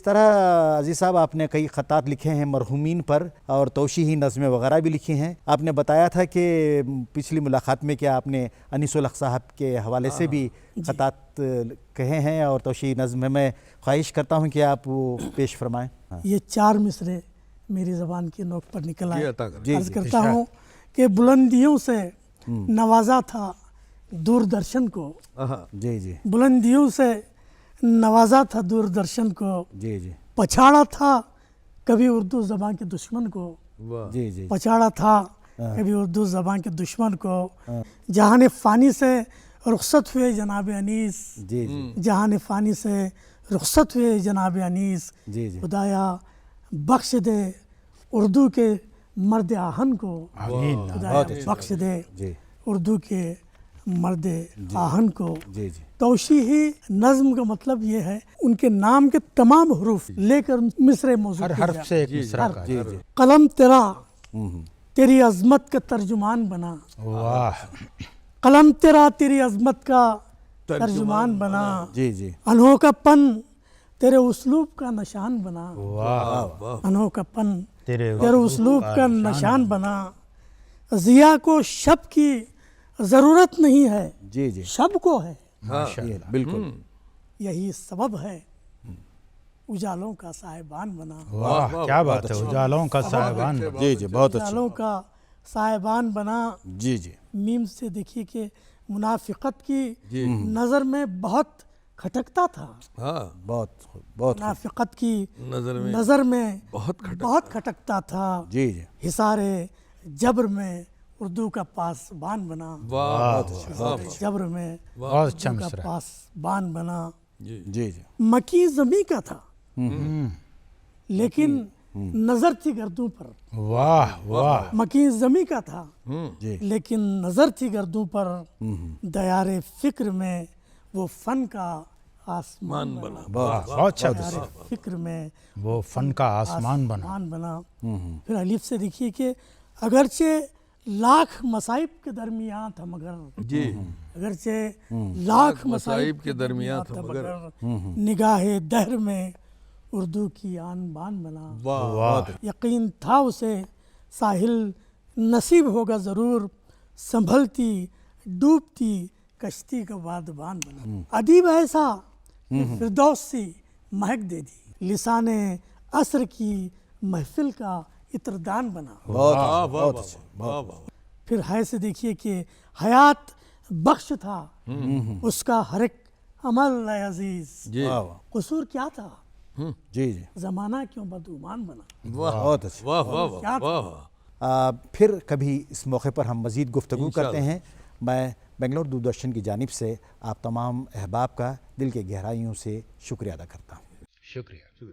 طرح عزیز صاحب آپ نے کئی خطات لکھے ہیں مرحومین پر اور توشیحی نظمیں وغیرہ بھی لکھی ہیں. آپ نے بتایا تھا کہ پچھلی ملاقات میں کہ آپ نے انیس الحق صاحب کے حوالے سے بھی خطات کہے ہیں اور توشیحی نظم میں خواہش کرتا ہوں کہ آپ وہ پیش فرمائیں. یہ 4 مصرے میری زبان کی نوک پر نکل آئے. عرض کرتا ہوں کہ بلندیوں سے نوازا تھا دوردرشن کو. جی جی. بلندیوں سے نوازا تھا دوردرشن کو. جی جی. پچھاڑا تھا کبھی اردو زبان کے دشمن کو. جی جی. پچھاڑا تھا کبھی اردو زبان کے دشمن کو. جہان فانی سے رخصت ہوئے جناب انیس. جی جی. جہان فانی سے رخصت ہوئے جناب انیس. جی جی. خدایا بخش دے اردو کے مرد آہن کو. خدایا بخش دے اردو کے مرد آہن کو. جی جی. توشیحی نظم کا مطلب یہ ہے ان کے نام کے تمام حروف لے کر مصرے موضوع ہر حرف سے ایک مصرع کا. قلم تیرا تیری عظمت کا ترجمان بنا. واہ. قلم تیرا تیری عظمت کا ترجمان بنا. جی جی. انوکھا پن تیرے اسلوب کا نشان بنا. واہ. انوکھا پن تیرے اسلوب کا نشان بنا. ضیاء کو شب کی ضرورت نہیں ہے. جی جی. شب کو ہے. بالکل. یہی سبب ہے اجالوں کا صاحبان بنا. واہ کیا بات ہے. اجالوں کا صاحبان. جی جی. بہت اچھا. اجالوں کا صاحبان بنا. جی جی. میم سے دیکھیے کہ منافقت کی نظر میں بہت کھٹکتا تھا. بہت بہت. منافقت کی نظر میں بہت کھٹکتا تھا. جی جی. حصار جبر میں اردو کا پاسبان بنا. جبر میں بہت اردو کا پاسبان بنا. جی جی. مکی زمیں کا تھا لیکن نظر تھی گردوں پر. واہ واہ. مکی زمیں کا تھا جی. لیکن نظر تھی گردوں پر. دیار فکر میں وہ فن کا آسمان بنا. بہت اچھا. فکر میں وہ فن کا آسمان بنا. پھر الف سے دیکھیے کہ اگرچہ لاکھ مصائب کے درمیان تھا مگر. اگرچہ لاکھ مصائب کے درمیان تھا مگر نگاہ دہر میں اردو کی آن بان بنا. یقین تھا اسے ساحل نصیب ہوگا ضرور. سنبھلتی ڈوبتی کشتی کا بادبان بنا. ادیب ایسا فردوس سی مہک دے دی. لسان عصر کی محفل کا عطردان بنا. بہت اچھا. پھر ہے سے دیکھیے کہ حیات بخش تھا اس کا ہر ایک عمل اے عزیز. قصور کیا تھا جی جی. زمانہ کیوں بدگمان بنا. بہت اچھا. پھر کبھی اس موقع پر ہم مزید گفتگو کرتے ہیں. میں بنگلور دوردرشن کی جانب سے آپ تمام احباب کا دل کے گہرائیوں سے شکریہ ادا کرتا ہوں. شکریہ.